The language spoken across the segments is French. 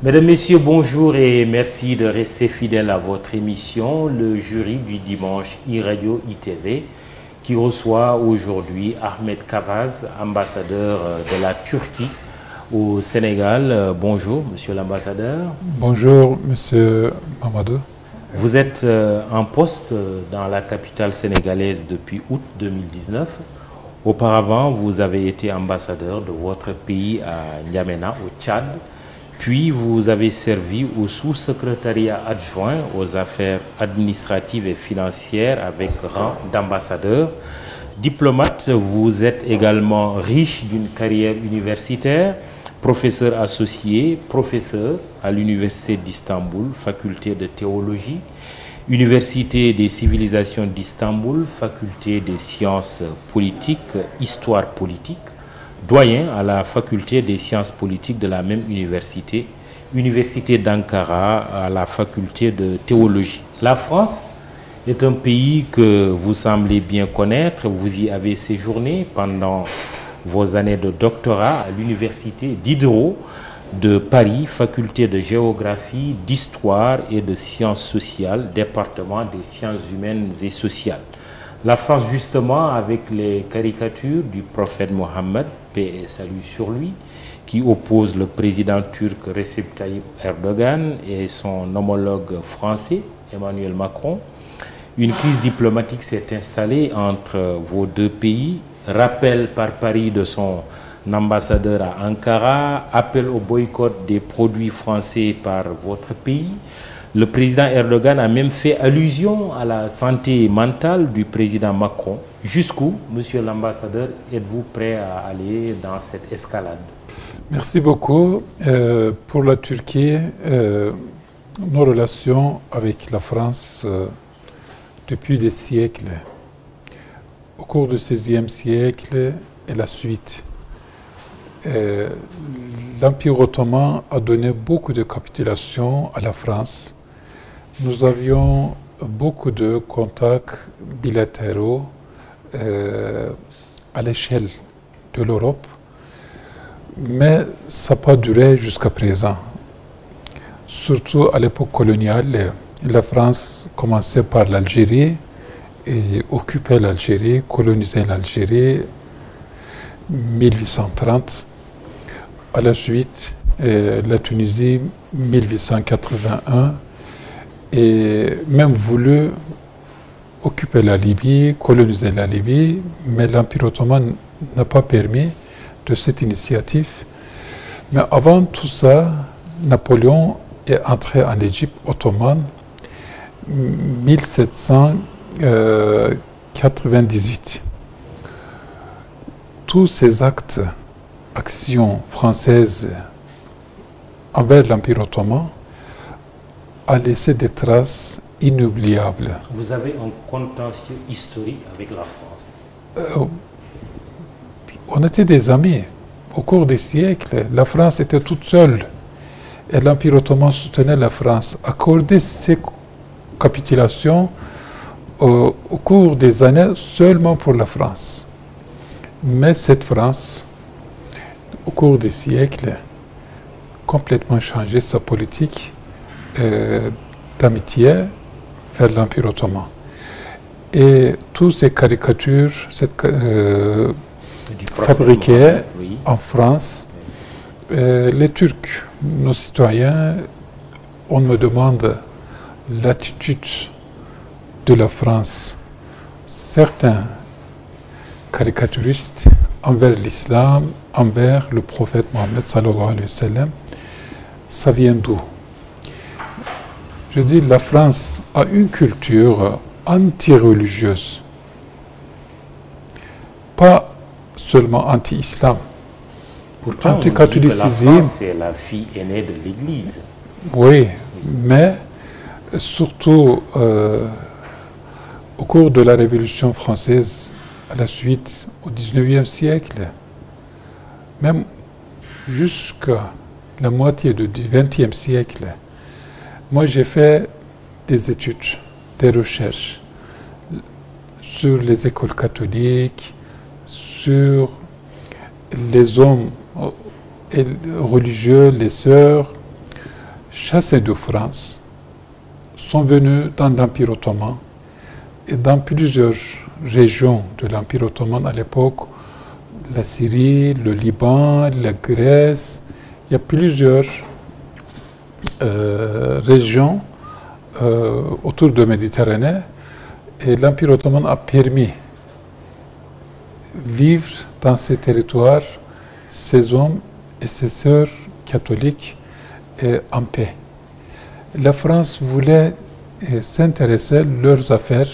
Mesdames, Messieurs, bonjour et merci de rester fidèles à votre émission, le jury du dimanche e-radio ITV, qui reçoit aujourd'hui Ahmed Kavaz, ambassadeur de la Turquie au Sénégal. Bonjour, monsieur l'ambassadeur. Bonjour, monsieur Mamadou. Vous êtes en poste dans la capitale sénégalaise depuis août 2019. Auparavant, vous avez été ambassadeur de votre pays à N'Djamena, au Tchad. Puis, vous avez servi au sous-secrétariat adjoint aux affaires administratives et financières avec rang d'ambassadeur. Diplomate, vous êtes également riche d'une carrière universitaire, professeur associé, professeur à l'Université d'Istanbul, faculté de théologie, Université des civilisations d'Istanbul, faculté des sciences politiques, histoire politique, doyen à la faculté des sciences politiques de la même université, Université d'Ankara à la faculté de théologie. La France est un pays que vous semblez bien connaître. Vous y avez séjourné pendant vos années de doctorat à l'université Diderot de Paris, faculté de géographie, d'histoire et de sciences sociales, département des sciences humaines et sociales. La France, justement, avec les caricatures du prophète Mohammed, paix et salut sur lui, qui oppose le président turc Recep Tayyip Erdogan et son homologue français, Emmanuel Macron. Une crise diplomatique s'est installée entre vos deux pays. Rappel par Paris de son ambassadeur à Ankara, appel au boycott des produits français par votre pays. Le président Erdogan a même fait allusion à la santé mentale du président Macron. Jusqu'où, monsieur l'ambassadeur, êtes-vous prêt à aller dans cette escalade? Merci beaucoup. Pour la Turquie, nos relations avec la France depuis des siècles, au cours du XVIe siècle et la suite, l'Empire ottoman a donné beaucoup de capitulations à la France. Nous avions beaucoup de contacts bilatéraux à l'échelle de l'Europe, mais ça n'a pas duré jusqu'à présent. Surtout à l'époque coloniale, la France commençait par l'Algérie et occupait l'Algérie, colonisait l'Algérie 1830. À la suite, la Tunisie 1881 et même voulu occuper la Libye, coloniser la Libye, mais l'Empire ottoman n'a pas permis de cette initiative. Mais avant tout ça, Napoléon est entré en Égypte ottomane 1798. Tous ces actes, actions françaises envers l'Empire ottoman a laissé des traces inoubliables. Vous avez un contentieux historique avec la France. On était des amis. Au cours des siècles, la France était toute seule. Et l'Empire ottoman soutenait la France. Accorder ces capitulations au cours des années seulement pour la France. Mais cette France, au cours des siècles, complètement changé sa politique d'amitié vers l'Empire ottoman. Et toutes ces caricatures fabriquées en France, les Turcs, nos citoyens, on me demande l'attitude de la France. Certains caricaturistes envers l'islam, envers le prophète Mohammed sallallahu alayhi wa sallam, ça vient d'où? Je dis, la France a une culture anti-religieuse, pas seulement anti-islam. Pourtant, anti-catholicisme, c'est la fille aînée de l'Église. Oui, mais surtout au cours de la Révolution française, à la suite, au XIXe siècle, même jusqu'à la moitié du XXe siècle, moi j'ai fait des études, des recherches sur les écoles catholiques, sur les hommes religieux, les sœurs, chassés de France, sont venus dans l'Empire ottoman et dans plusieurs régions de l'Empire ottoman à l'époque, la Syrie, le Liban, la Grèce, il y a plusieurs régions autour de la Méditerranée et l'Empire ottoman a permis vivre dans ces territoires ces hommes et ces sœurs catholiques en paix. La France voulait s'intéresser à leurs affaires,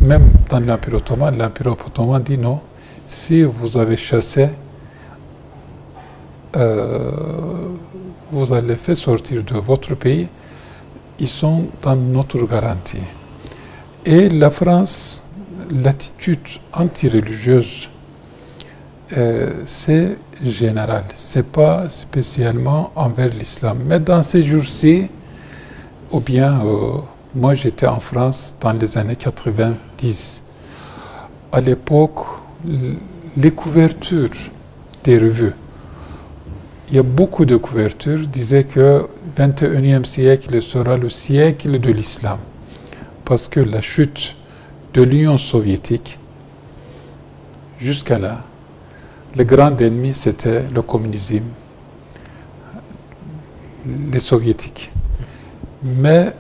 même dans l'Empire ottoman dit non, si vous avez chassé, vous allez faire sortir de votre pays, ils sont dans notre garantie. Et la France, l'attitude anti-religieuse, c'est général, c'est pas spécialement envers l'islam. Mais dans ces jours-ci, ou bien moi j'étais en France dans les années 90. À l'époque, les couvertures des revues, il y a beaucoup de couvertures disaient que le 21e siècle sera le siècle de l'islam. Parce que la chute de l'Union soviétique, jusqu'à là, le grand ennemi, c'était le communisme, les soviétiques. Mais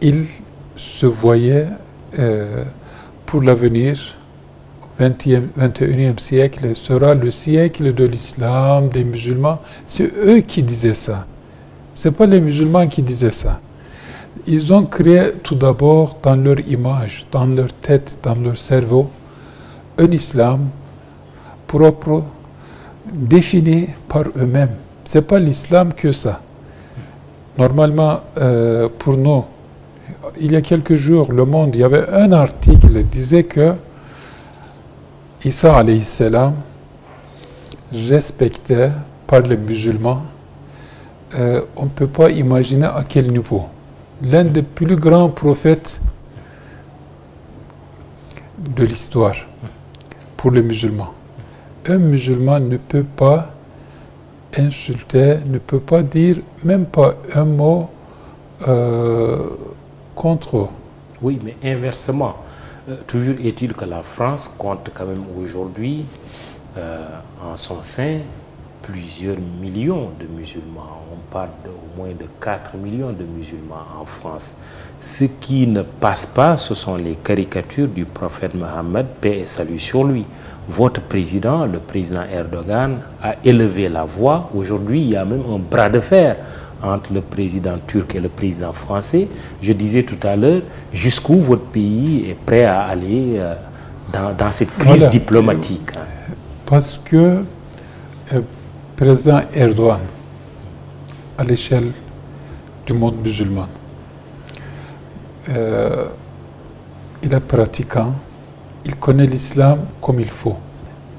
ils se voyaient pour l'avenir, au 21e siècle sera le siècle de l'islam, des musulmans. C'est eux qui disaient ça. Ce n'est pas les musulmans qui disaient ça. Ils ont créé tout d'abord dans leur image, dans leur tête, dans leur cerveau, un islam propre, défini par eux-mêmes. Ce n'est pas l'islam que ça. Normalement, pour nous, il y a quelques jours, Le Monde, il y avait un article qui disait que Isa alayhi salam, respecté par les musulmans, on ne peut pas imaginer à quel niveau. L'un des plus grands prophètes de l'histoire pour les musulmans. Un musulman ne peut pas insulter, ne peut pas dire même pas un mot contre eux. Oui, mais inversement, toujours est-il que la France compte quand même aujourd'hui en son sein plusieurs millions de musulmans. On parle d'au moins de 4 millions de musulmans en France. Ce qui ne passe pas, ce sont les caricatures du prophète Mohammed, paix et salut sur lui. Votre président, le président Erdogan, a élevé la voix. Aujourd'hui, il y a même un bras de fer entre le président turc et le président français. Je disais tout à l'heure, jusqu'où votre pays est prêt à aller dans cette crise diplomatique. Parce que le président Erdogan, à l'échelle du monde musulman, il est pratiquant, il connaît l'islam comme il faut.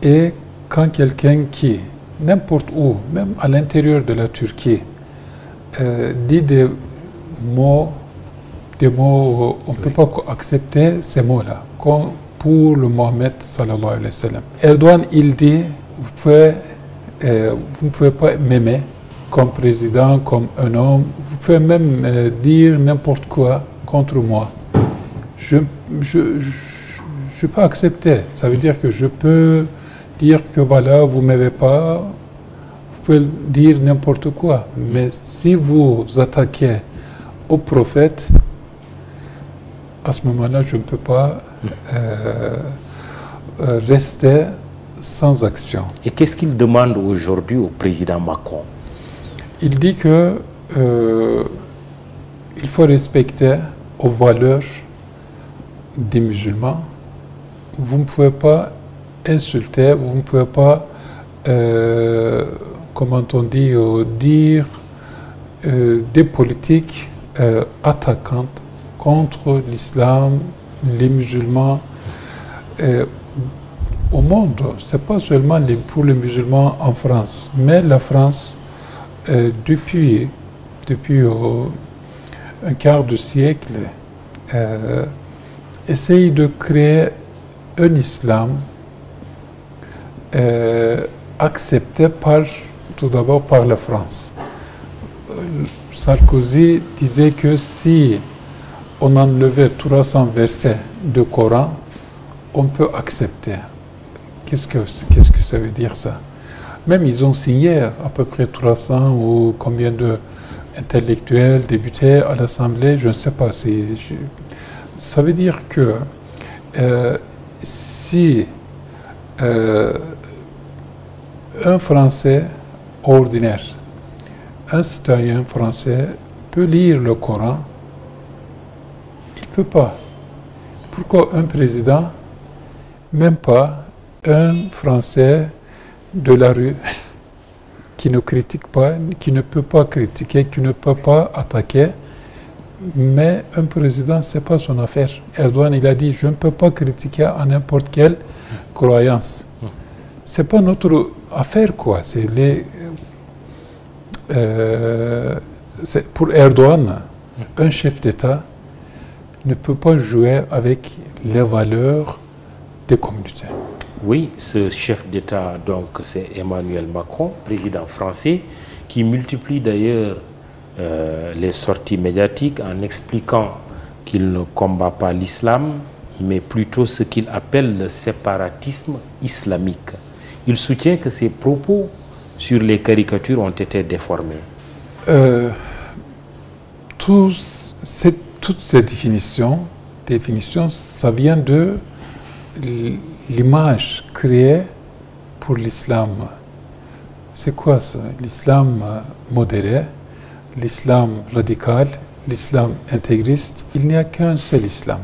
Et quand quelqu'un qui, n'importe où, même à l'intérieur de la Turquie, dit des mots, on ne peut pas accepter ces mots-là, comme pour le Mohammed sallallahu alayhi wa sallam. Erdogan, il dit, vous ne pouvez pas m'aimer comme président, comme un homme, vous pouvez même dire n'importe quoi contre moi. Je ne peux pas accepter. Ça veut dire que je peux dire que voilà, vous ne m'aimez pas, vous pouvez dire n'importe quoi. Mais si vous attaquez au prophète, à ce moment-là, je ne peux pas rester sans action. Et qu'est-ce qu'il demande aujourd'hui au président Macron? Il dit que il faut respecter aux valeurs des musulmans. Vous ne pouvez pas insulter, vous ne pouvez pas, comment on dit, dire des politiques attaquantes contre l'islam, les musulmans. Au monde, ce n'est pas seulement pour les musulmans en France, mais la France, depuis un quart de siècle, essaye de créer un islam accepté par tout d'abord par la France. Sarkozy disait que si on enlevait 300 versets du Coran, on peut accepter. Qu'est-ce que ça veut dire ça? Même ils ont signé à peu près 300 ou combien d'intellectuels, députés à l'Assemblée, je ne sais pas. Ça veut dire que si un Français ordinaire, un citoyen français peut lire le Coran, il ne peut pas. Pourquoi un président, même pas un Français de la rue qui ne critique pas, qui ne peut pas critiquer, qui ne peut pas attaquer, mais un président, ce n'est pas son affaire. Erdogan, il a dit, je ne peux pas critiquer à n'importe quelle croyance. Ce n'est pas notre affaire, quoi. Pour Erdogan, un chef d'État ne peut pas jouer avec les valeurs des communautés. Oui, ce chef d'État, donc, c'est Emmanuel Macron, président français, qui multiplie d'ailleurs les sorties médiatiques en expliquant qu'il ne combat pas l'islam, mais plutôt ce qu'il appelle le séparatisme islamique. Il soutient que ses propos sur les caricatures ont été déformés. Toutes ces définitions, ça vient de l'image créée pour l'islam. C'est quoi ça? L'islam modéré, l'islam radical, l'islam intégriste. Il n'y a qu'un seul islam.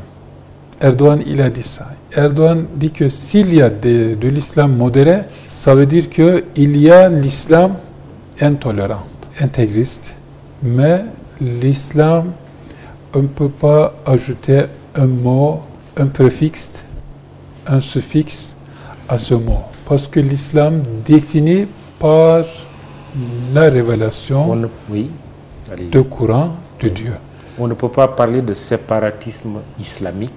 Erdogan, il a dit ça. Erdogan dit que s'il y a de l'islam modéré, ça veut dire qu'il y a l'islam intolérant, intégriste. Mais l'islam, on ne peut pas ajouter un mot, un préfixe, un suffixe à ce mot. Parce que l'islam définit par la révélation du Coran de Dieu. On ne peut pas parler de séparatisme islamique,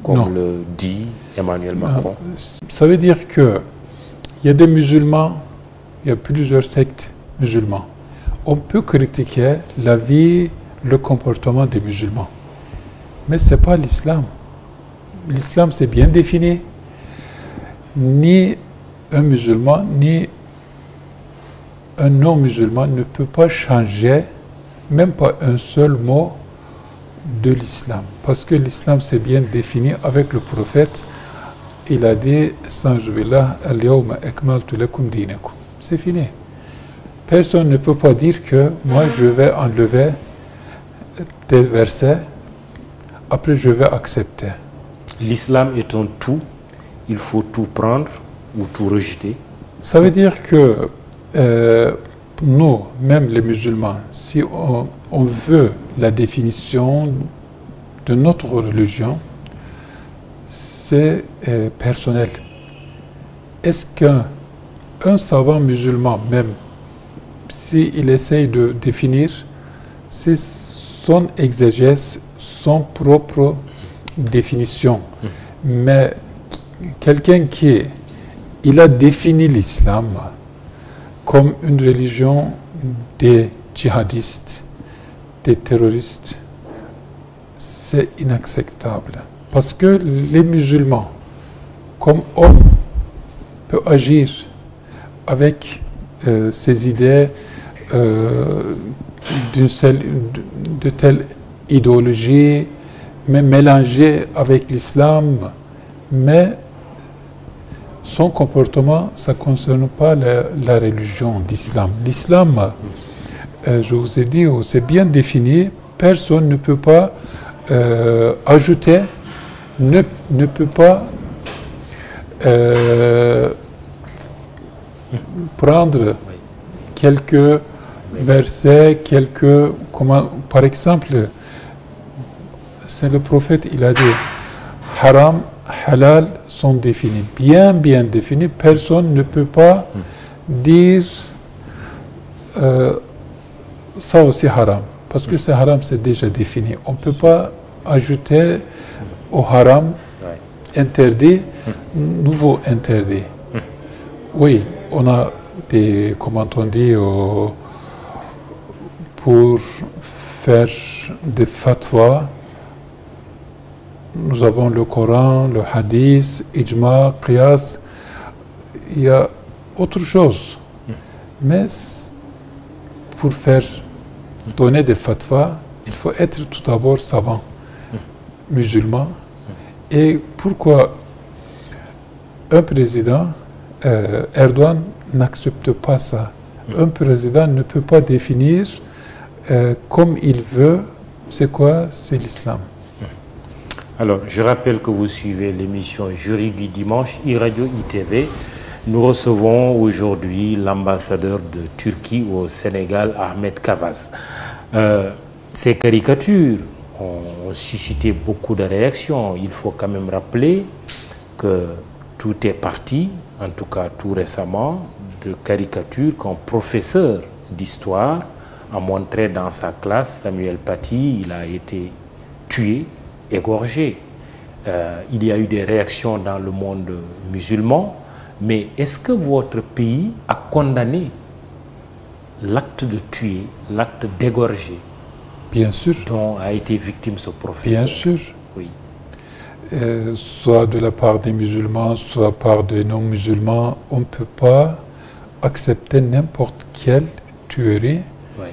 comme le dit Emmanuel Macron. Ça veut dire qu'il y a des musulmans, il y a plusieurs sectes musulmans. On peut critiquer la vie, le comportement des musulmans. Mais ce n'est pas l'islam. L'islam, c'est bien défini. Ni un musulman, ni un non-musulman ne peut pas changer, même pas un seul mot, de l'islam. Parce que l'islam, c'est bien défini avec le prophète. Il a dit, c'est fini. Personne ne peut pas dire que moi, je vais enlever des versets, après je vais accepter. L'islam est un tout, il faut tout prendre ou tout rejeter. Ça veut dire que nous, même les musulmans, si on veut la définition de notre religion, c'est personnel. Est-ce qu'un savant musulman, même s'il essaye de définir, c'est son exégèse, son propre définition. Mais quelqu'un il a défini l'islam comme une religion des djihadistes, des terroristes, c'est inacceptable. Parce que les musulmans, comme hommes, peuvent agir avec ces idées de telle idéologie, mais mélangées avec l'islam, mais son comportement, ça ne concerne pas la religion d'islam. L'islam, je vous ai dit, c'est bien défini, personne ne peut pas ajouter, ne peut pas prendre quelques versets, par exemple, c'est le prophète, il a dit, haram, halal sont définis, bien définis. Personne ne peut pas dire ça aussi haram, parce que c'est haram, c'est déjà défini. On ne peut pas ajouter au haram interdit, nouveau interdit. Oui, on a des, comment on dit, pour faire des fatwas. Nous avons le Coran, le Hadith, Ijma, Qiyas. Il y a autre chose. Mais pour faire donner des fatwas, il faut être tout d'abord savant, musulman. Et pourquoi un président, Erdogan, n'accepte pas ça? Un président ne peut pas définir comme il veut, c'est quoi? C'est l'islam. Alors, je rappelle que vous suivez l'émission Jury du dimanche, iRadio ITV. Nous recevons aujourd'hui l'ambassadeur de Turquie au Sénégal, Ahmed Kavaz. Ces caricatures ont suscité beaucoup de réactions. Il faut quand même rappeler que tout est parti, en tout cas tout récemment, de caricatures qu'un professeur d'histoire a montré dans sa classe, Samuel Paty. Il a été tué, égorgé. Il y a eu des réactions dans le monde musulman, mais est-ce que votre pays a condamné l'acte de tuer, l'acte d'égorger? Bien sûr. Dont a été victime ce professeur? Bien sûr. Oui. Soit de la part des musulmans, soit par des non-musulmans, on ne peut pas accepter n'importe quelle tuerie. Oui.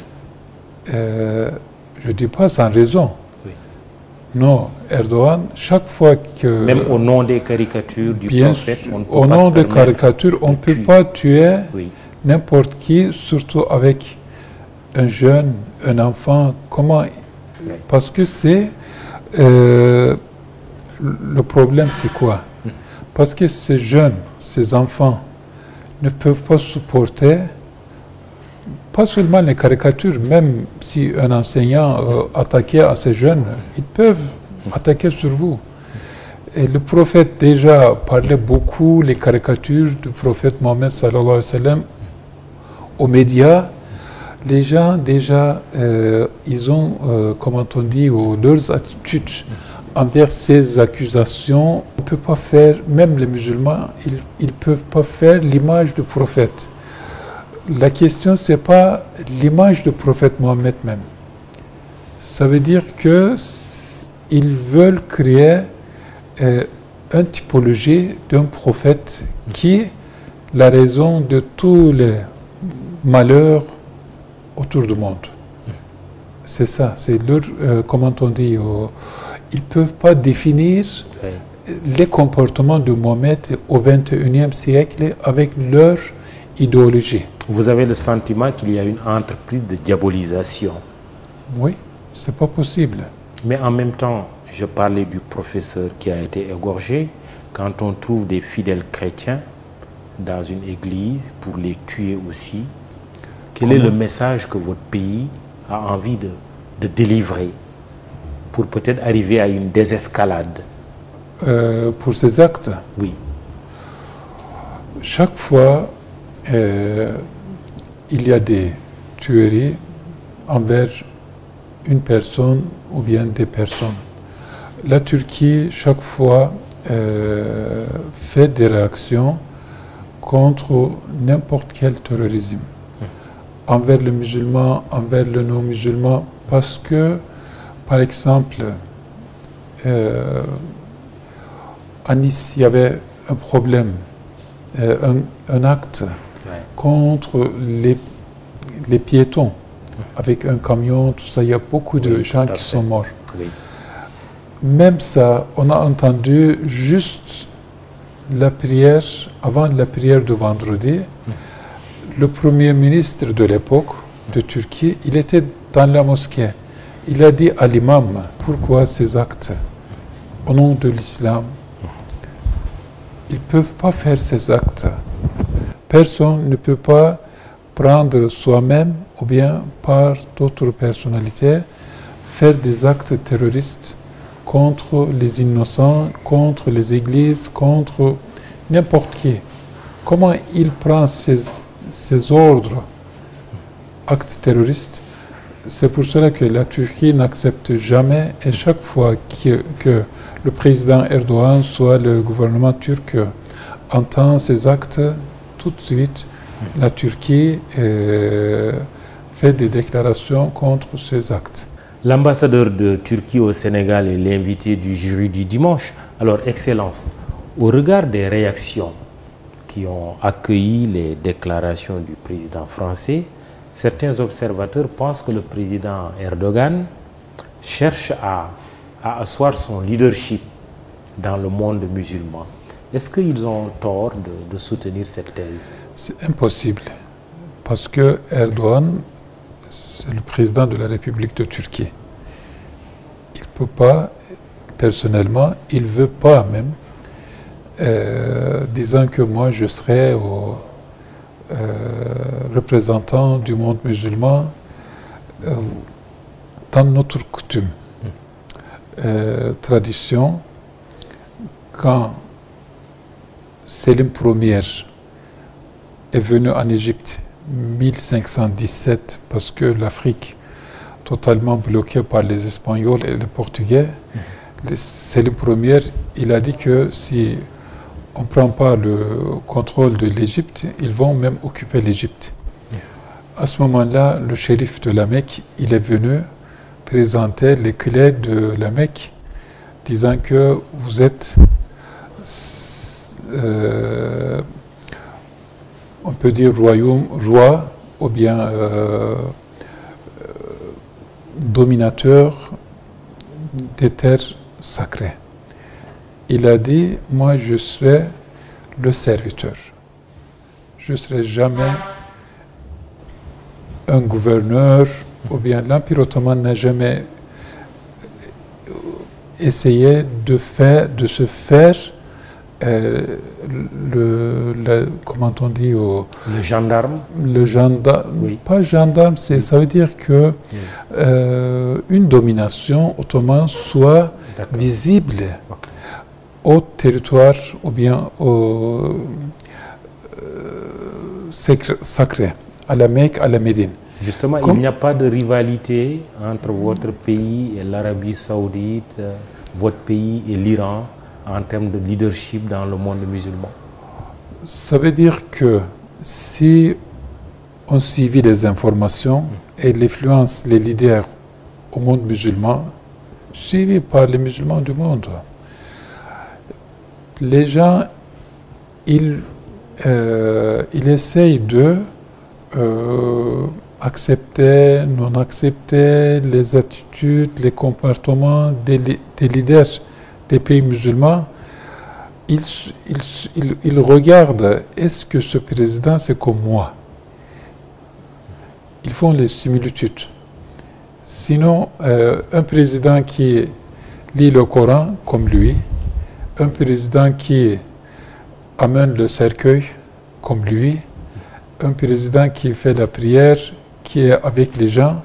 Je ne dis pas sans raison. Oui. Non, Erdogan, chaque fois que... Même au nom des caricatures du prophète, on ne peut au pas nom se des permettre caricatures, on ne peut tuer. pas tuer Oui. n'importe qui, surtout avec un jeune, un enfant. Comment? Oui. Parce que c'est... le problème, c'est quoi? Parce que ces jeunes, ces enfants, ne peuvent pas supporter, pas seulement les caricatures, même si un enseignant attaquait à ces jeunes, ils peuvent attaquer sur vous. Et le prophète déjà parlait beaucoup, les caricatures du prophète Mohammed sallallahu alayhi wa sallam aux médias. Les gens déjà, ils ont, comment on dit, leurs attitudes envers ces accusations. On ne peut pas faire, même les musulmans, ils ne peuvent pas faire l'image du prophète. La question, ce n'est pas l'image du prophète Mohammed même. Ça veut dire qu'ils veulent créer une typologie d'un prophète qui est la raison de tous les malheurs autour du monde. C'est ça, c'est leur, comment on dit, ils ne peuvent pas définir les comportements de Mohammed au XXIe siècle avec leur idéologie. Vous avez le sentiment qu'il y a une entreprise de diabolisation? Oui, c'est pas possible. Mais en même temps, je parlais du professeur qui a été égorgé. Quand on trouve des fidèles chrétiens dans une église pour les tuer aussi, quel est le message que votre pays a envie de délivrer pour peut-être arriver à une désescalade? Pour ces actes? Oui. Chaque fois, il y a des tueries envers une personne ou bien des personnes. La Turquie, chaque fois, fait des réactions contre n'importe quel terrorisme, envers le musulman, envers le non-musulman, parce que, par exemple, à Nice, il y avait un problème, un acte contre les piétons, avec un camion, tout ça, il y a beaucoup de gens qui sont morts. Oui. Même ça, on a entendu juste la prière, avant la prière de vendredi, le premier ministre de l'époque de Turquie, il était dans la mosquée. Il a dit à l'imam, pourquoi ces actes au nom de l'islam? Ils ne peuvent pas faire ces actes. Personne ne peut pas prendre soi-même ou bien par d'autres personnalités faire des actes terroristes contre les innocents, contre les églises, contre n'importe qui. Comment il prend ces ordres, actes terroristes? C'est pour cela que la Turquie n'accepte jamais, et chaque fois que le président Erdogan, soit le gouvernement turc, entend ces actes, tout de suite, la Turquie fait des déclarations contre ces actes. L'ambassadeur de Turquie au Sénégal est l'invité du jury du dimanche. Alors, Excellence, au regard des réactions qui ont accueilli les déclarations du président français, certains observateurs pensent que le président Erdogan cherche à asseoir son leadership dans le monde musulman. Est-ce qu'ils ont tort de soutenir cette thèse? C'est impossible, parce que Erdogan, c'est le président de la République de Turquie. Il ne peut pas, personnellement, il ne veut pas même, disant que moi je serai représentant du monde musulman dans notre coutume, tradition, quand Selim Ier est venu en Égypte 1517 parce que l'Afrique totalement bloquée par les Espagnols et les Portugais, Selim Ier, il a dit que si on ne prend pas le contrôle de l'Égypte, ils vont même occuper l'Égypte. À ce moment-là, le shérif de la Mecque, il est venu présenter les clés de la Mecque, disant que vous êtes on peut dire roi ou bien dominateur des terres sacrées. Il a dit, moi je serai le serviteur. Je ne serai jamais un gouverneur, ou bien l'Empire ottoman n'a jamais essayé de se faire comment on dit le gendarme. Le gendarme, oui. Pas gendarme, ça veut dire que une domination ottomane soit visible au territoire ou bien au sacré, à la Mecque, à la Médine. Justement, il n'y a pas de rivalité entre votre pays et l'Arabie Saoudite, votre pays et l'Iran, en termes de leadership dans le monde musulman? Ça veut dire que si on suivit les informations et l'influence des leaders au monde musulman, suivis par les musulmans du monde, les gens, ils essayent de accepter, non accepter les attitudes, les comportements des leaders des pays musulmans. Ils regardent, est-ce que ce président c'est comme moi? Ils font les similitudes. Sinon, un président qui lit le Coran comme lui, un président qui amène le cercueil comme lui, un président qui fait la prière, qui est avec les gens,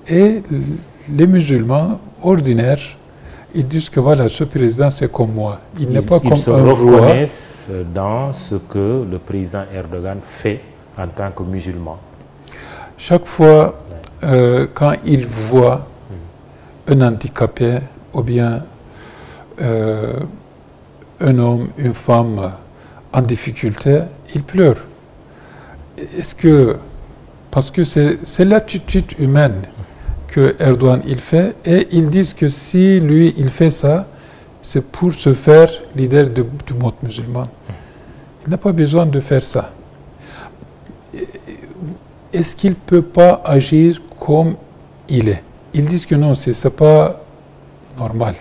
et les musulmans ordinaires, ils disent que voilà, ce président c'est comme moi. Il n'est pas comme un roi. Ils se reconnaissent dans ce que le président Erdogan fait en tant que musulman. Chaque fois, quand il voit un handicapé ou bien un homme, une femme en difficulté, il pleure. Est-ce que, parce que c'est l'attitude humaine que Erdogan il fait, et ils disent que si lui il fait ça, c'est pour se faire leader du monde musulman. Il n'a pas besoin de faire ça. Est-ce qu'il ne peut pas agir comme il est? Ils disent que non, c'est pas normal.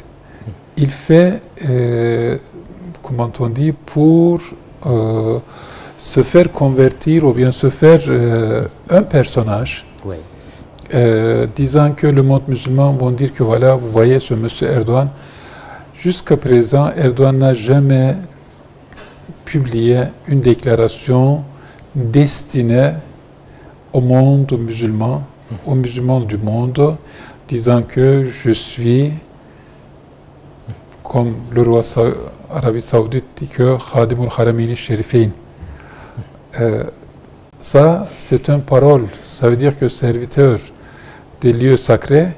Il fait, comment on dit, pour se faire convertir ou bien se faire un personnage, oui. Disant que le monde musulman vont dire que voilà, vous voyez ce monsieur Erdogan. Jusqu'à présent, Erdogan n'a jamais publié une déclaration destinée au monde musulman, aux musulmans du monde, disant que je suis, comme le roi Arabie Saoudite dit que Khadimul Harameini Sherifain. Ça, c'est une parole. Ça veut dire que serviteur des lieux sacrés,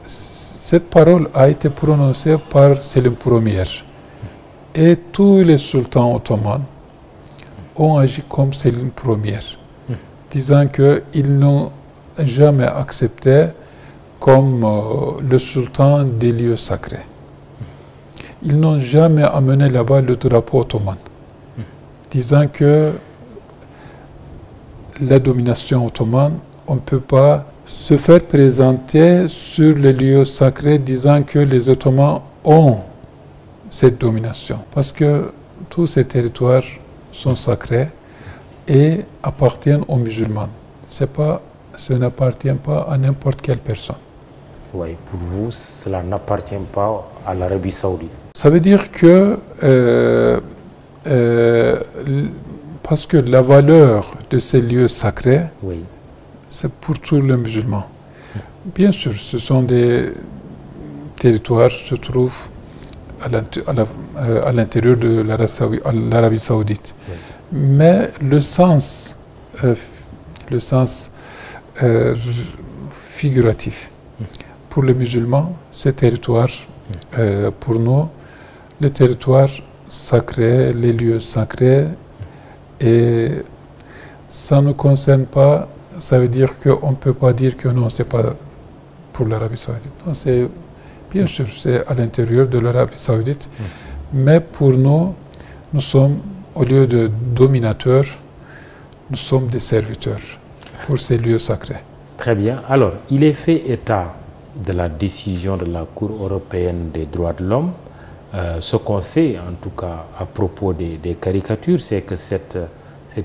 cette parole a été prononcée par Selim Ier. Et tous les sultans ottomans, ont agi comme cellule première, disant qu'ils n'ont jamais accepté comme le sultan des lieux sacrés. Ils n'ont jamais amené là-bas le drapeau ottoman, disant que la domination ottomane, on ne peut pas se faire présenter sur les lieux sacrés disant que les Ottomans ont cette domination. Parce que tous ces territoires sont sacrés et appartiennent aux musulmans. Ce n'appartient pas à n'importe quelle personne. Oui, pour vous, cela n'appartient pas à l'Arabie saoudite. Ça veut dire que parce que la valeur de ces lieux sacrés, oui, c'est pour tous les musulmans. Bien sûr, ce sont des territoires qui se trouvent à l'intérieur de l'Arabie saoudite. Oui. Mais le sens figuratif, pour les musulmans, ces territoires, pour nous, les territoires sacrés, les lieux sacrés, et ça ne nous concerne pas. Ça veut dire qu'on ne peut pas dire que non, ce n'est pas pour l'Arabie saoudite. Non, c'est, bien sûr, c'est à l'intérieur de l'Arabie saoudite. Mais pour nous, nous sommes, au lieu de dominateurs, nous sommes des serviteurs pour ces lieux sacrés. Très bien. Alors, il est fait état de la décision de la Cour européenne des droits de l'homme. Ce qu'on sait, en tout cas, à propos des caricatures, c'est que cette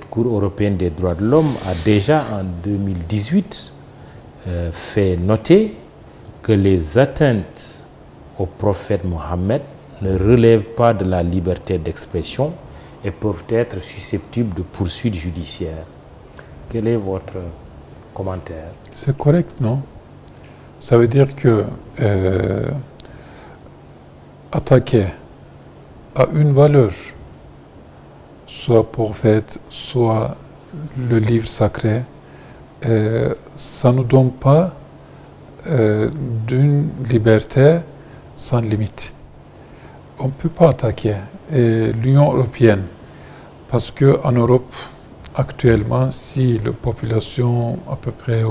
Cour européenne des droits de l'homme a déjà, en 2018, fait noter que les atteintes au prophète Mohammed ne relèvent pas de la liberté d'expression et peuvent être susceptibles de poursuites judiciaires. Quel est votre commentaire? C'est correct, non? Ça veut dire que attaquer à une valeur, soit prophète, soit le livre sacré, ça ne nous donne pas d'une liberté sans limite. On ne peut pas attaquer l'Union européenne parce qu'en Europe, actuellement, si la population à peu près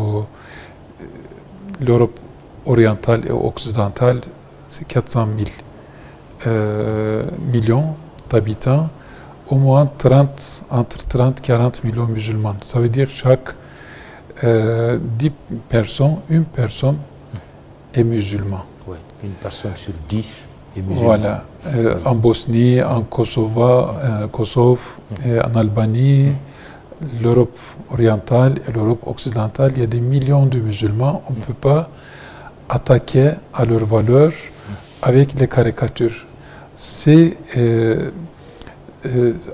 l'Europe orientale et occidentale, c'est 400 000 millions d'habitants, au moins entre 30 et 40 millions de musulmans. Ça veut dire que chaque 10 personnes, une personne est musulman. Oui, une personne sur 10 est musulmane. Voilà. En Bosnie, en Kosovo, et en Albanie, l'Europe orientale et l'Europe occidentale, il y a des millions de musulmans. On ne peut pas attaquer à leurs valeurs avec les caricatures. C'est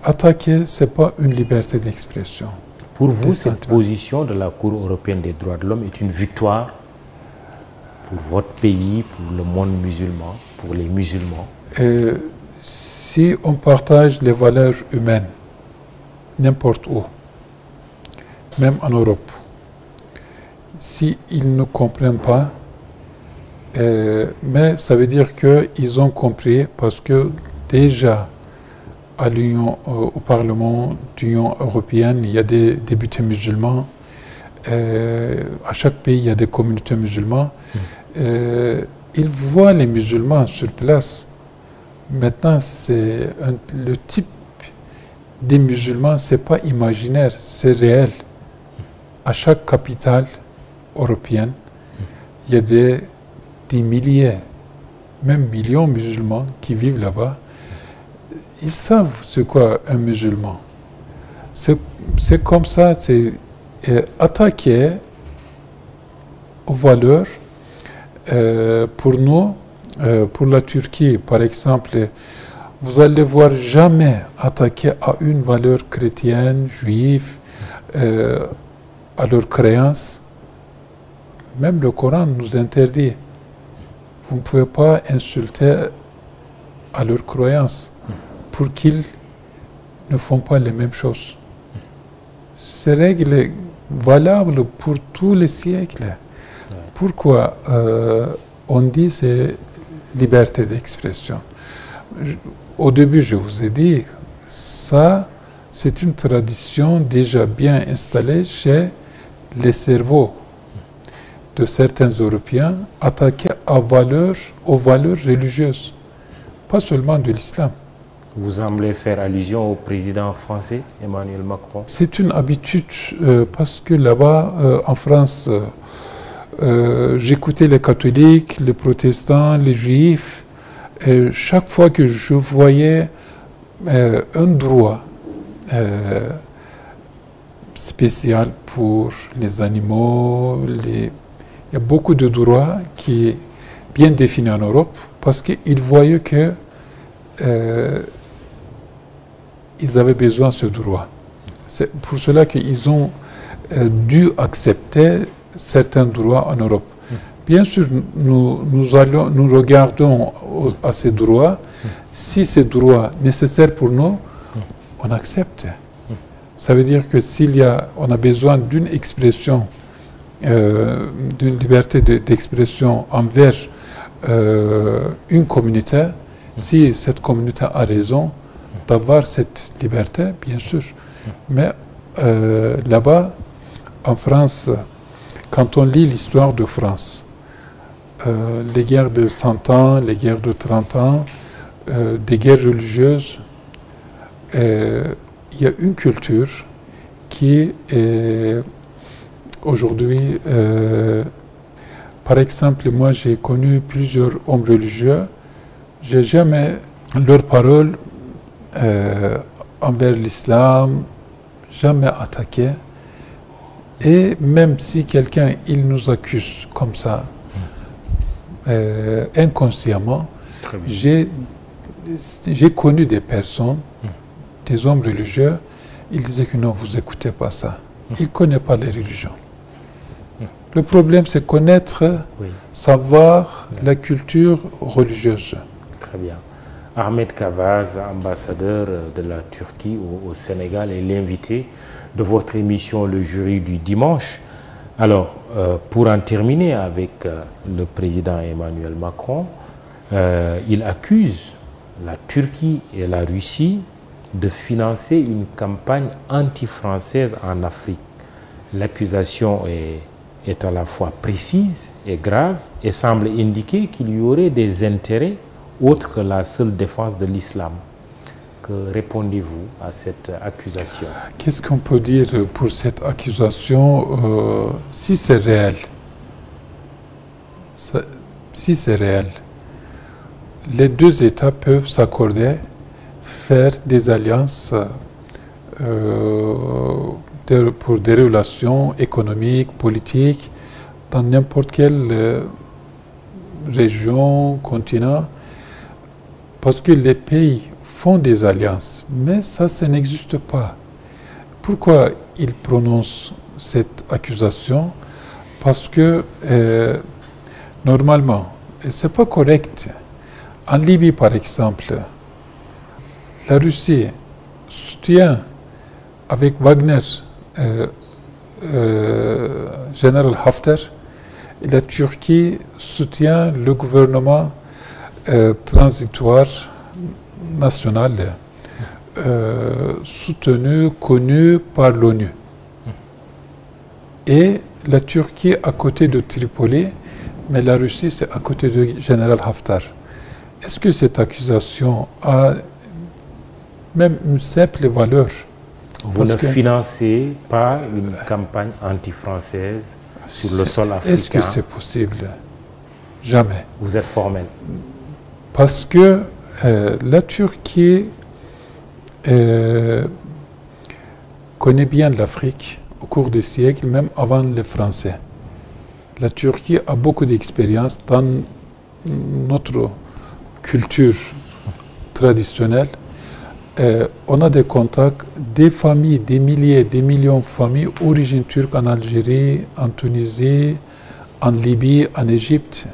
attaquer, ce n'est pas une liberté d'expression. Pour vous, cette position de la Cour européenne des droits de l'homme est une victoire pour votre pays, pour le monde musulman, pour les musulmans? Si on partage les valeurs humaines, n'importe où, même en Europe, s'ils ne comprennent pas, mais ça veut dire qu'ils ont compris parce que déjà à au Parlement de l'Union européenne, il y a des députés musulmans. À chaque pays, il y a des communautés musulmanes. Ils voient les musulmans sur place. Maintenant, le type des musulmans, ce n'est pas imaginaire, c'est réel. À chaque capitale européenne, il y a des milliers, même millions de musulmans qui vivent là-bas. Ils savent ce qu'est un musulman. C'est comme ça, c'est attaquer aux valeurs. Pour nous, pour la Turquie, par exemple, vous allez voir jamais attaquer à une valeur chrétienne, juive, à leur croyance. Même le Coran nous interdit. Vous ne pouvez pas insulter à leur croyance pour qu'ils ne font pas les mêmes choses. Ces règles sont valables pour tous les siècles. Pourquoi on dit c'est liberté d'expression? Au début, je vous ai dit, ça c'est une tradition déjà bien installée chez les cerveaux de certains Européens attaqués aux valeurs religieuses, pas seulement de l'islam. Vous semblez faire allusion au président français, Emmanuel Macron. C'est une habitude parce que là-bas, en France, j'écoutais les catholiques, les protestants, les juifs. Et chaque fois que je voyais un droit spécial pour les animaux, il y a beaucoup de droits qui est bien définis en Europe parce qu'ils voyaient que ils avaient besoin de ce droit. C'est pour cela qu'ils ont dû accepter certains droits en Europe. Bien sûr, nous regardons à ces droits. Si ces droits nécessaires pour nous, on accepte. Ça veut dire que on a besoin d'une expression, d'une liberté d'expression envers une communauté, si cette communauté a raison d'avoir cette liberté, bien sûr. Mais là-bas, en France, quand on lit l'histoire de France, les guerres de 100 ans, les guerres de 30 ans, des guerres religieuses, il y a une culture qui est aujourd'hui, par exemple, moi j'ai connu plusieurs hommes religieux, j'ai jamais leur parole envers l'islam, jamais attaqué. Et même si quelqu'un il nous accuse comme ça, inconsciemment, j'ai connu des personnes, des hommes religieux, ils disaient que non, vous n'écoutez pas ça. Ils ne connaissent pas les religions. Le problème, c'est connaître, savoir la culture religieuse. Très bien. Ahmed Kavaz, ambassadeur de la Turquie au Sénégal, est l'invité de votre émission Le Jury du dimanche. Alors, pour en terminer avec le président Emmanuel Macron, il accuse la Turquie et la Russie de financer une campagne anti-française en Afrique. L'accusation est à la fois précise et grave et semble indiquer qu'il y aurait des intérêts autres que la seule défense de l'islam. Que répondez-vous à cette accusation? Qu'est-ce qu'on peut dire pour cette accusation si c'est réel? Si c'est réel, les deux États peuvent s'accorder, faire des alliances pour des relations économiques, politiques, dans n'importe quelle région, continent, parce que les pays font des alliances, mais ça n'existe pas. Pourquoi ils prononcent cette accusation? Parce que normalement, ce n'est pas correct. En Libye, par exemple, la Russie soutient avec Wagner, général Haftar, et la Turquie soutient le gouvernement transitoire national soutenu, connu par l'ONU. Et la Turquie à côté de Tripoli, mais la Russie c'est à côté de général Haftar. Est-ce que cette accusation a même une simple valeur? Vous ne financez pas une campagne anti-française sur le sol africain? Est-ce que c'est possible? Jamais. Vous êtes formel? Parce que la Turquie connaît bien l'Afrique au cours des siècles, même avant les Français. La Turquie a beaucoup d'expérience dans notre culture traditionnelle. On a des contacts, des familles, des milliers, des millions de familles origine turque en Algérie, en Tunisie, en Libye, en Égypte.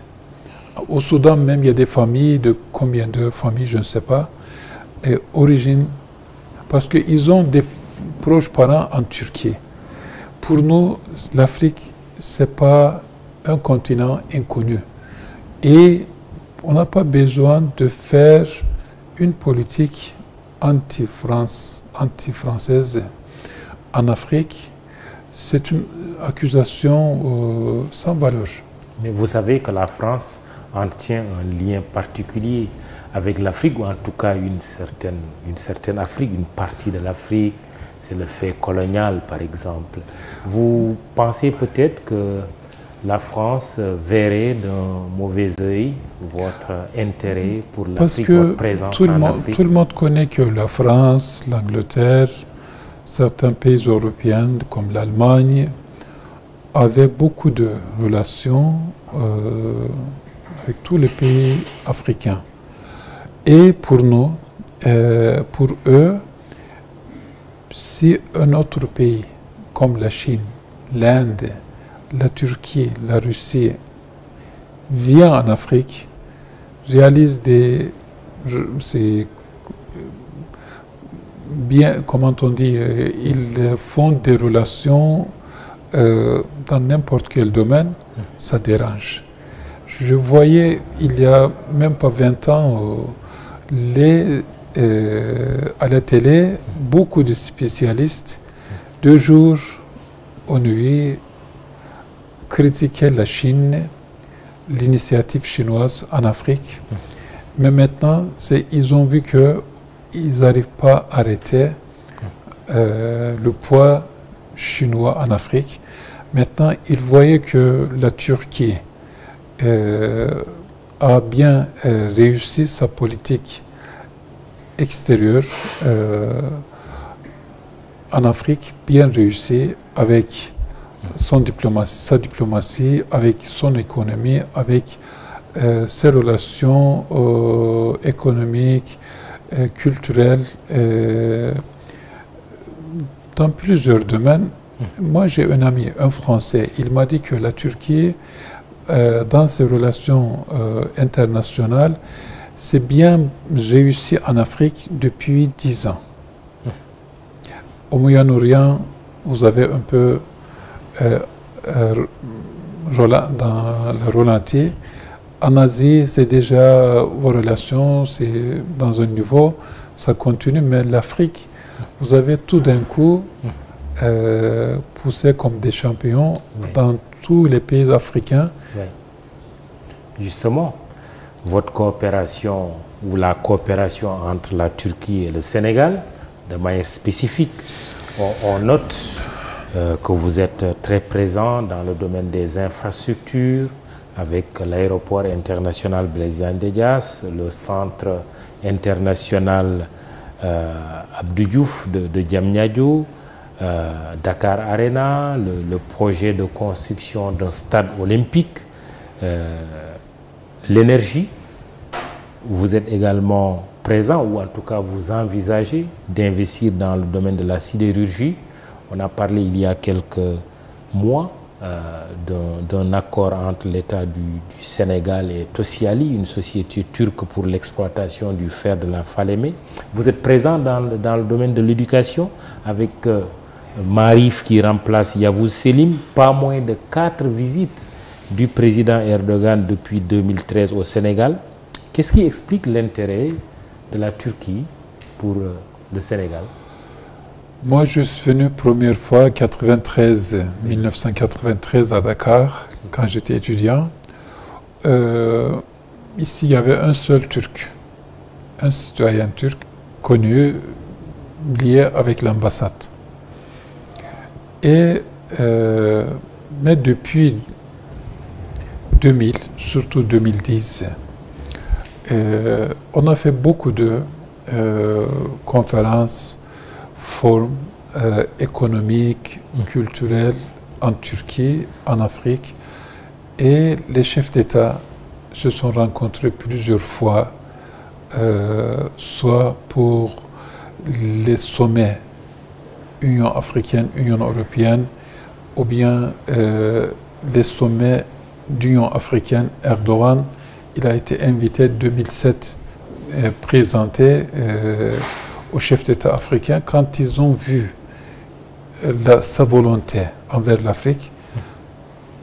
Au Soudan même, il y a des familles, de combien de familles, je ne sais pas, origine, parce qu'ils ont des proches parents en Turquie. Pour nous, l'Afrique, ce n'est pas un continent inconnu. Et on n'a pas besoin de faire une politique anti-française en Afrique, c'est une accusation sans valeur. Mais vous savez que la France en tient un lien particulier avec l'Afrique, ou en tout cas une certaine Afrique, une partie de l'Afrique. C'est le fait colonial, par exemple. Vous pensez peut-être que la France verrait d'un mauvais œil votre intérêt pour l'Afrique, votre présence en Afrique? Tout le monde connaît que la France, l'Angleterre, certains pays européens comme l'Allemagne avaient beaucoup de relations avec tous les pays africains. Et pour nous, pour eux, si un autre pays comme la Chine, l'Inde, la Turquie, la Russie vient en Afrique, réalise comment on dit, ils font des relations dans n'importe quel domaine, ça dérange. Je voyais, il y a même pas 20 ans, à la télé, beaucoup de spécialistes, de jour aux nuits, critiquaient la Chine, l'initiative chinoise en Afrique. Mais maintenant, ils ont vu qu'ils n'arrivent pas à arrêter le poids chinois en Afrique. Maintenant, ils voyaient que la Turquie a bien réussi sa politique extérieure en Afrique, bien réussi avec sa diplomatie, avec son économie, avec ses relations économiques, culturelles, dans plusieurs domaines. Moi, j'ai un ami, un Français, il m'a dit que la Turquie, dans ses relations internationales, c'est bien réussi en Afrique depuis 10 ans. Au Moyen-Orient, vous avez un peu dans le ralenti. En Asie, c'est déjà vos relations, c'est dans un niveau, ça continue, mais l'Afrique, vous avez tout d'un coup poussé comme des champions dans tous les pays africains. Justement, votre coopération ou la coopération entre la Turquie et le Sénégal, de manière spécifique, on note que vous êtes très présent dans le domaine des infrastructures, avec l'aéroport international Blaise Diagne, le centre international Abdou Diouf de Diamniadio, Dakar Arena, le projet de construction d'un stade olympique, l'énergie. Vous êtes également présent, ou en tout cas vous envisagez d'investir dans le domaine de la sidérurgie. On a parlé il y a quelques mois d'un accord entre l'État du Sénégal et Tosyali, une société turque pour l'exploitation du fer de la Falémé. Vous êtes présent dans le domaine de l'éducation avec Marif qui remplace Yavuz Selim, pas moins de 4 visites du président Erdogan depuis 2013 au Sénégal. Qu'est-ce qui explique l'intérêt de la Turquie pour le Sénégal? Moi, je suis venu première fois en 1993 à Dakar, quand j'étais étudiant. Ici, il y avait un seul Turc, un citoyen turc connu, lié avec l'ambassade. Mais depuis 2000, surtout 2010, on a fait beaucoup de conférences, forums économiques, culturels en Turquie, en Afrique, et les chefs d'État se sont rencontrés plusieurs fois, soit pour les sommets Union africaine, Union européenne, ou bien les sommets d'Union africaine. Erdogan, il a été invité en 2007, présenté aux chefs d'État africains. Quand ils ont vu sa volonté envers l'Afrique,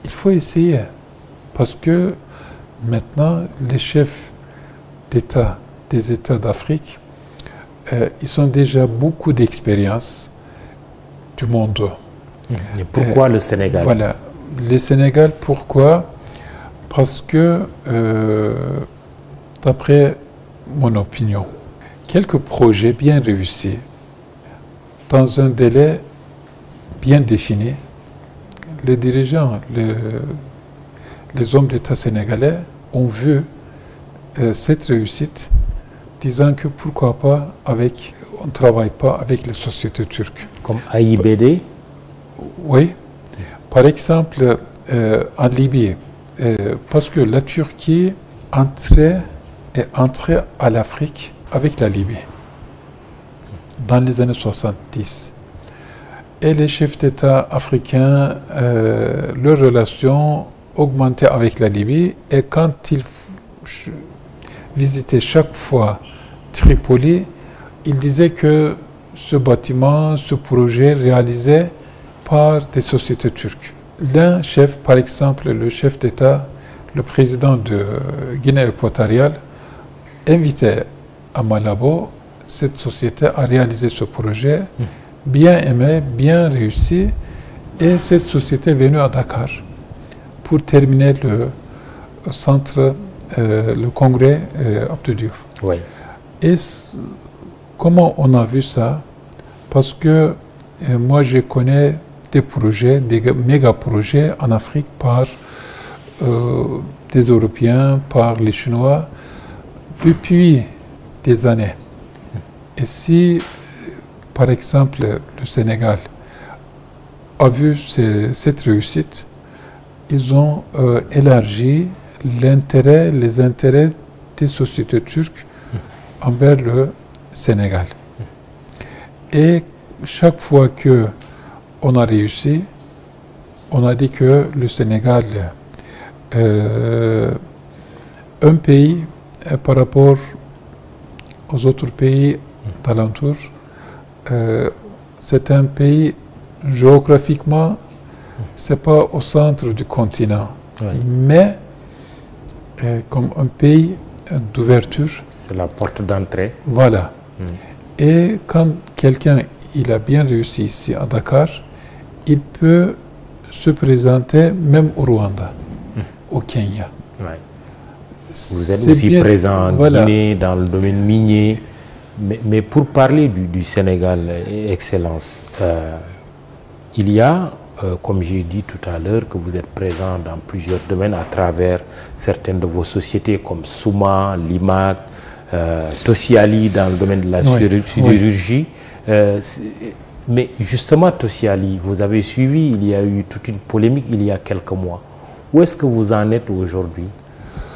il faut essayer, parce que maintenant les chefs d'État des États d'Afrique ils ont déjà beaucoup d'expérience du monde. Et pourquoi le Sénégal? Voilà. Le Sénégal, pourquoi? Parce que, d'après mon opinion, quelques projets bien réussis, dans un délai bien défini, les dirigeants, les hommes d'État sénégalais ont vu cette réussite, disant que pourquoi pas on ne travaille pas avec les sociétés turques. Comme AIBD? Oui. Par exemple, en Libye, parce que la Turquie est entrée à l'Afrique avec la Libye dans les années 70. Et les chefs d'État africains, leurs relations augmentaient avec la Libye. Et quand ils visitaient chaque fois Tripoli, ils disaient que ce bâtiment, ce projet réalisé par des sociétés turques. L'un chef, par exemple, le chef d'État, le président de Guinée équatoriale, invitait à Malabo cette société à réaliser ce projet, bien aimé, bien réussi, et cette société est venue à Dakar pour terminer le centre, le congrès Abdou Diouf. Oui. Et comment on a vu ça? Parce que moi je connais des projets, des méga projets en Afrique par des Européens, par les Chinois, depuis des années. Et si, par exemple, le Sénégal a vu cette réussite, ils ont élargi les intérêts des sociétés turques envers le Sénégal. Et chaque fois qu'on a réussi, on a dit que le Sénégal, un pays par rapport aux autres pays d'alentour, c'est un pays géographiquement, c'est pas au centre du continent, mais comme un pays d'ouverture. C'est la porte d'entrée. Voilà. Et quand quelqu'un il a bien réussi ici à Dakar, il peut se présenter même au Rwanda, au Kenya. Ouais. Vous êtes aussi présent en Guinée, dans le domaine minier. Mais pour parler du Sénégal, Excellence, il y a, comme j'ai dit tout à l'heure, que vous êtes présent dans plusieurs domaines à travers certaines de vos sociétés comme Souma, Limac, Tosiali dans le domaine de la sidérurgie. Mais justement, Tosiali, vous avez suivi, il y a eu toute une polémique il y a quelques mois. Où est-ce que vous en êtes aujourd'hui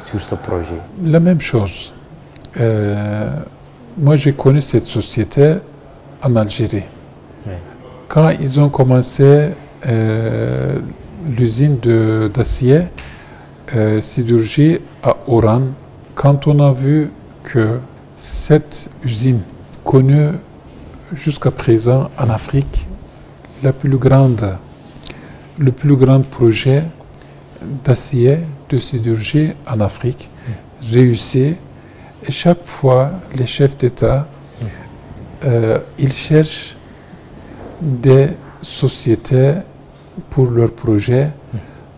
sur ce projet? La même chose. Moi, j'ai connu cette société en Algérie. Oui. Quand ils ont commencé l'usine d'acier sidérurgie à Oran, quand on a vu que cette usine connue jusqu'à présent en Afrique, le plus grand projet d'acier, de sidérurgie en Afrique, réussit. Et chaque fois, les chefs d'État, ils cherchent des sociétés pour leurs projets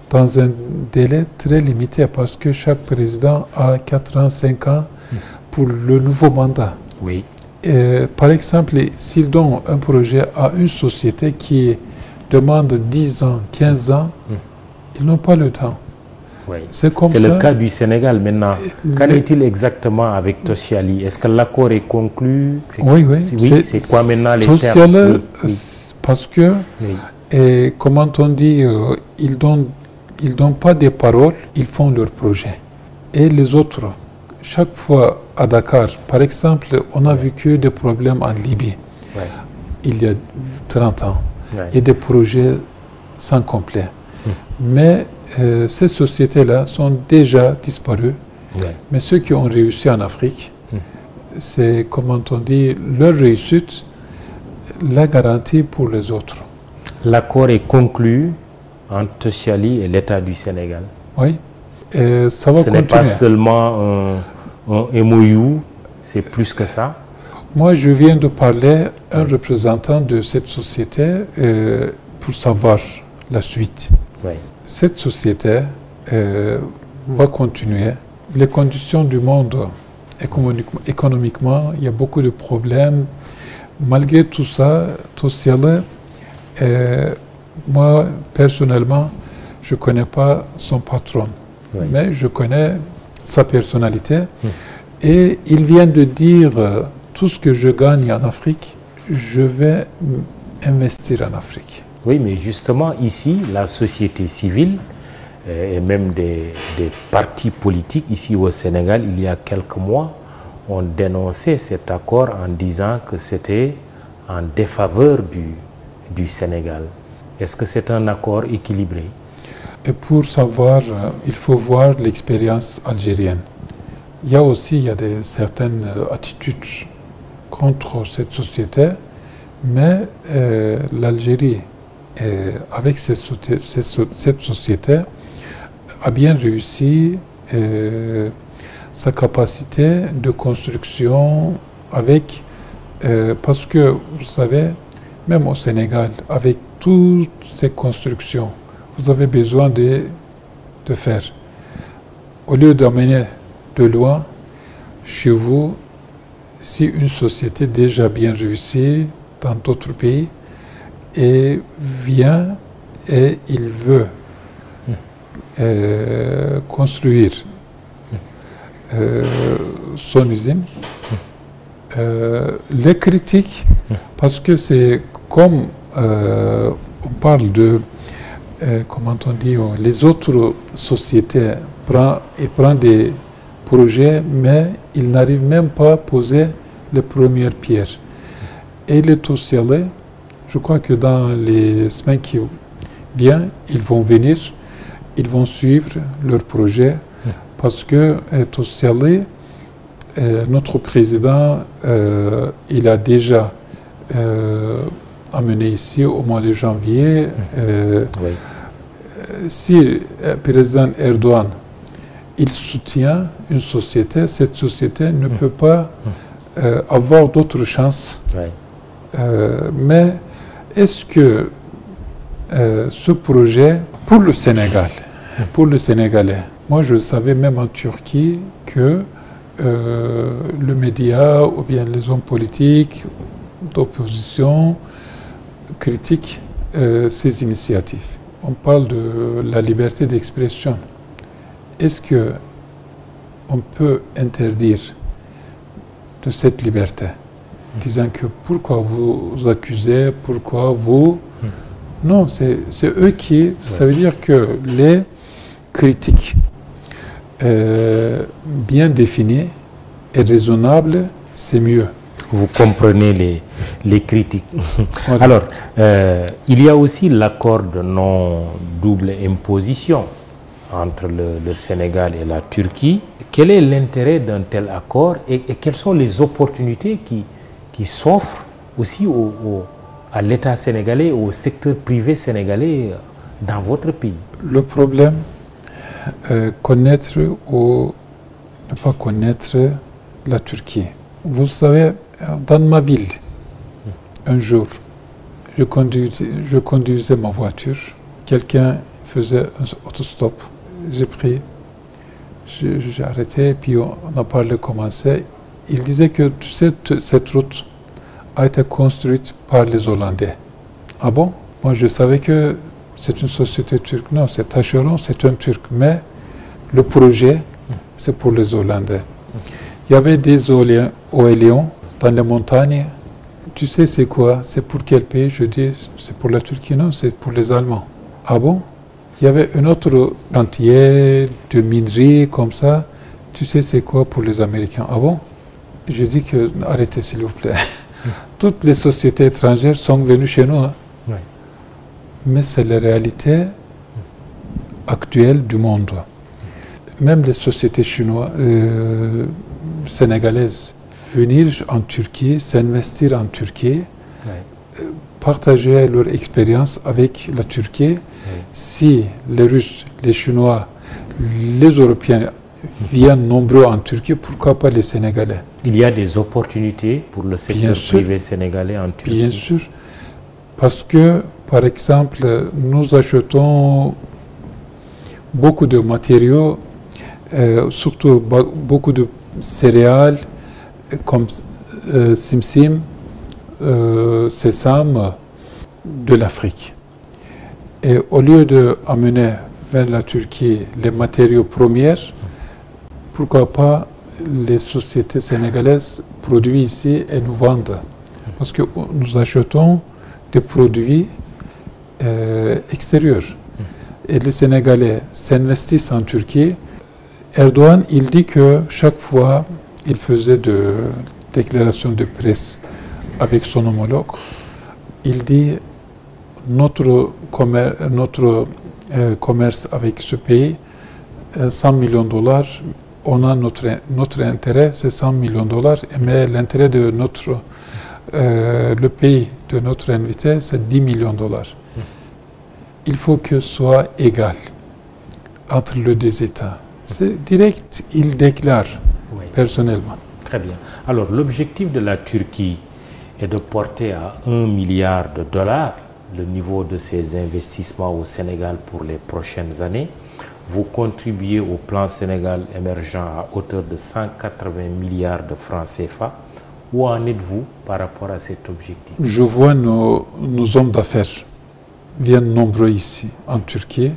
dans un délai très limité parce que chaque président a 4 ans, 5 ans pour le nouveau mandat. Oui. Et, par exemple, s'ils donnent un projet à une société qui demande 10 ans, 15 ans, ils n'ont pas le temps. Oui. C'est le cas du Sénégal maintenant. Qu'en est-il exactement avec Tosiali? Est-ce que l'accord est conclu? Oui. C'est quoi maintenant les Tosiali, termes? parce que, et comment on dit, ils donnent pas des paroles, ils font leur projet. Et les autres, chaque fois à Dakar, par exemple, on a vécu des problèmes en Libye il y a 30 ans. Il y a des projets sans complet. Mais ces sociétés-là sont déjà disparues. Mais ceux qui ont réussi en Afrique, c'est, comment on dit, leur réussite, la garantie pour les autres. L'accord est conclu entre Tosiali et l'État du Sénégal. Oui. Ça va Ce n'est pas seulement un MOU, c'est plus que ça. Moi, je viens de parler à un représentant de cette société pour savoir la suite. Oui. Cette société va continuer. Les conditions du monde, économiquement, il y a beaucoup de problèmes. Malgré tout ça, Tosyalı, moi, personnellement, je ne connais pas son patron, Oui. mais je connais sa personnalité. Et il vient de dire, tout ce que je gagne en Afrique, je vais investir en Afrique. Oui, mais justement, ici, la société civile et même des partis politiques ici au Sénégal, il y a quelques mois, ont dénoncé cet accord en disant que c'était en défaveur du Sénégal. Est-ce que c'est un accord équilibré? Et pour savoir, il faut voir l'expérience algérienne. Il y a certaines attitudes contre cette société, mais l'Algérie, avec cette société, a bien réussi sa capacité de construction avec, parce que vous savez, même au Sénégal, avec toutes ces constructions, vous avez besoin de faire. Au lieu d'amener de loin, chez vous, si une société déjà bien réussie dans d'autres pays et vient et il veut construire son usine, les critiques, parce que c'est comme on parle de, comment on dit, les autres sociétés prennent des projets, mais ils n'arrivent même pas à poser les premières pierres. Et les Tosyalı, je crois que dans les semaines qui viennent, ils vont venir, ils vont suivre leur projet, parce que Tosyalı, notre président, il a déjà amené ici au mois de janvier. Oui. Si le président Erdogan il soutient une société, cette société ne peut pas avoir d'autres chances. Oui. Mais est-ce que ce projet, pour le Sénégal, pour le Sénégalais, moi je savais même en Turquie que le média ou bien les hommes politiques d'opposition critiquent ces initiatives. On parle de la liberté d'expression. Est-ce qu'on peut interdire de cette liberté, disant que pourquoi vous accusez, pourquoi vous... Non, c'est eux qui... Ça veut dire que les critiques bien définies et raisonnables, c'est mieux. Vous comprenez les critiques. Voilà. Alors, il y a aussi l'accord de non-double imposition entre le Sénégal et la Turquie. Quel est l'intérêt d'un tel accord et quelles sont les opportunités qui s'offrent aussi à l'État sénégalais, au secteur privé sénégalais dans votre pays? Le problème, connaître ou ne pas connaître la Turquie. Vous savez, dans ma ville, un jour, je conduisais ma voiture, quelqu'un faisait un autostop. J'ai pris, j'ai arrêté, puis on a parlé, commencé. Il disait que tu sais, cette route a été construite par les Hollandais. Ah bon? Moi, je savais que c'est une société turque. Non, c'est Tacheron, c'est un Turc. Mais le projet, c'est pour les Hollandais. Il y avait des éoliens dans les montagnes. Tu sais, c'est quoi? C'est pour quel pays? Je dis, c'est pour la Turquie. Non, c'est pour les Allemands. Ah bon? Il y avait un autre chantier de minerie comme ça. Tu sais, c'est quoi pour les Américains? Ah bon? Je dis que, arrêtez s'il vous plaît. Toutes les sociétés étrangères sont venues chez nous. Hein. Oui. Mais c'est la réalité actuelle du monde. Même les sociétés chinoises, sénégalaises, venir en Turquie, s'investir en Turquie, oui. Partager leur expérience avec la Turquie. Oui. Si les Russes, les Chinois, les Européens viennent nombreux en Turquie, pourquoi pas les Sénégalais? Il y a des opportunités pour le secteur privé sénégalais en Turquie? Bien sûr, parce que, par exemple, nous achetons beaucoup de matériaux, surtout beaucoup de céréales, comme simsim, sésame, de l'Afrique. Et au lieu d'amener vers la Turquie les matériaux premiers, pourquoi pas les sociétés sénégalaises produisent ici et nous vendent? Parce que nous achetons des produits extérieurs. Et les Sénégalais s'investissent en Turquie. Erdogan, il dit que chaque fois, il faisait des déclarations de presse avec son homologue. Il dit notre commerce avec ce pays, 100 millions de dollars, on a notre intérêt, c'est 100 millions de dollars, mais l'intérêt de le pays de notre invité, c'est 10 millions de dollars. Il faut que ce soit égal entre les deux États. C'est direct, il déclare personnellement. Très bien. Alors, l'objectif de la Turquie est de porter à 1 milliard de dollars le niveau de ses investissements au Sénégal pour les prochaines années. Vous contribuez au plan Sénégal émergent à hauteur de 180 milliards de francs CFA. Où en êtes-vous par rapport à cet objectif? Je vois nos hommes d'affaires viennent nombreux ici, en Turquie.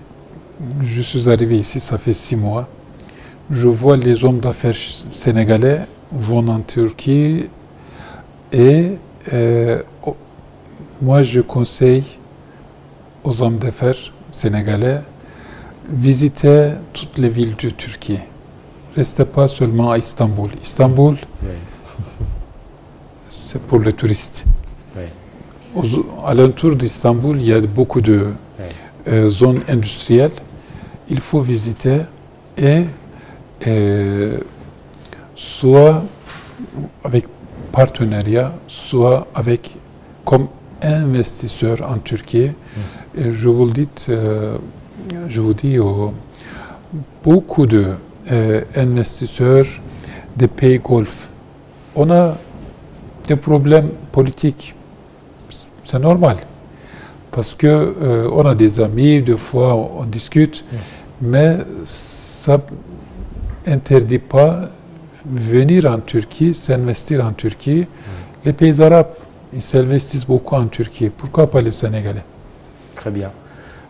Je suis arrivé ici, ça fait 6 mois. Je vois les hommes d'affaires sénégalais vont en Turquie et moi je conseille aux hommes d'affaires sénégalais visiter toutes les villes de Turquie. Restez pas seulement à Istanbul. Istanbul, c'est pour les touristes. À l'entour d'Istanbul, il y a beaucoup de zones industrielles. Il faut visiter et soit avec partenariat, soit avec comme investisseur en Turquie. Et je vous le dis, beaucoup de investisseurs des pays Golfe. On a des problèmes politiques, c'est normal, parce que on a des amis, des fois on discute, mais ça interdit pas venir en Turquie, s'investir en Turquie. Les pays arabes, ils s'investissent beaucoup en Turquie. Pourquoi pas les Sénégalais? Très bien.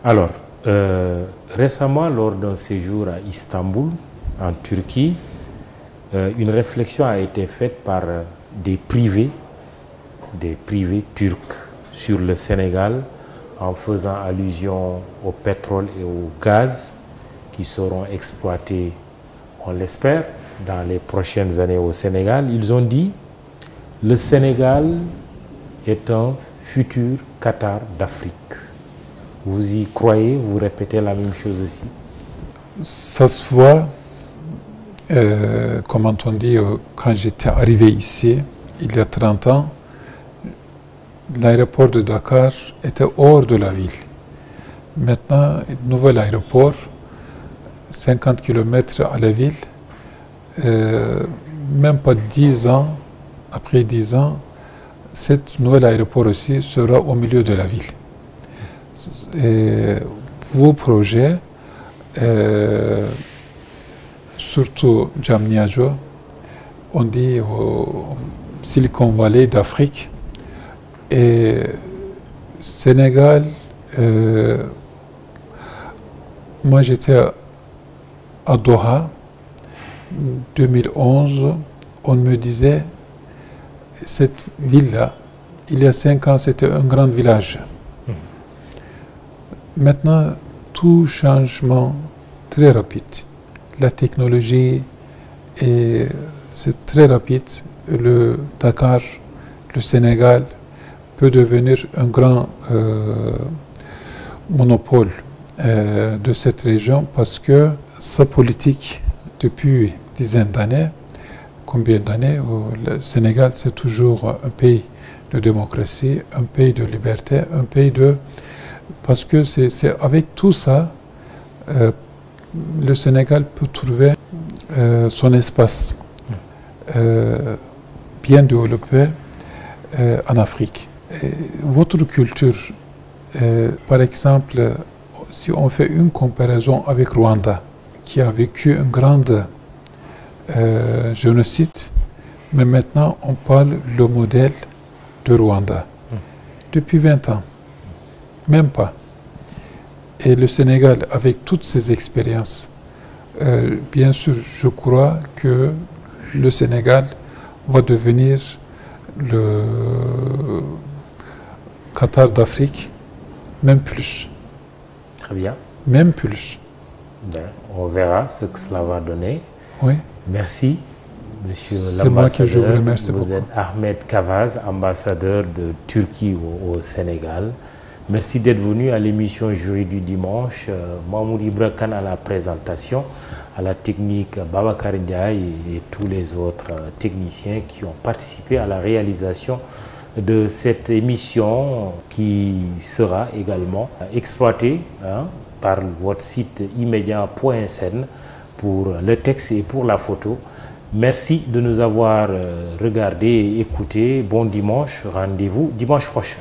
Alors, récemment, lors d'un séjour à Istanbul, en Turquie, une réflexion a été faite par des privés turcs sur le Sénégal, en faisant allusion au pétrole et au gaz qui seront exploités, on l'espère, dans les prochaines années au Sénégal. Ils ont dit le Sénégal est un futur Qatar d'Afrique. Vous y croyez? Vous répétez la même chose aussi? Ça se voit, comme on dit, quand j'étais arrivé ici, il y a 30 ans, l'aéroport de Dakar était hors de la ville. Maintenant, un nouvel aéroport, 50 km à la ville, même pas 10 ans, après 10 ans, cet nouvel aéroport aussi sera au milieu de la ville. Et vos projets, surtout Diamniadio, on dit au Silicon Valley d'Afrique, et Sénégal, moi j'étais à Doha, 2011, on me disait, cette ville-là, il y a 5 ans, c'était un grand village. Maintenant, tout changement très rapide. La technologie, c'est très rapide. Le Dakar, le Sénégal, peut devenir un grand monopole de cette région parce que sa politique, depuis dizaines d'années, combien d'années, le Sénégal, c'est toujours un pays de démocratie, un pays de liberté, un pays de... Parce que c'est avec tout ça, le Sénégal peut trouver son espace. bien développée en Afrique. Et votre culture, par exemple, si on fait une comparaison avec Rwanda, qui a vécu un grand génocide, mais maintenant on parle le modèle de Rwanda. Depuis 20 ans, même pas. Et le Sénégal, avec toutes ses expériences, bien sûr, je crois que le Sénégal va devenir le Qatar d'Afrique, même plus. Très bien. Même plus. Ben, on verra ce que cela va donner. Oui. Merci, monsieur l'ambassadeur. C'est moi qui je vous remercie beaucoup. beaucoup. Vous êtes Ahmed Kavaz, ambassadeur de Turquie au Sénégal. Merci d'être venu à l'émission Jury du dimanche. Mahmoud Ibra Kane à la présentation, à la technique Babacar Ndiaye et tous les autres techniciens qui ont participé à la réalisation de cette émission qui sera également exploitée par votre site immédiat.sn pour le texte et pour la photo. Merci de nous avoir regardés et écoutés. Bon dimanche, rendez-vous dimanche prochain.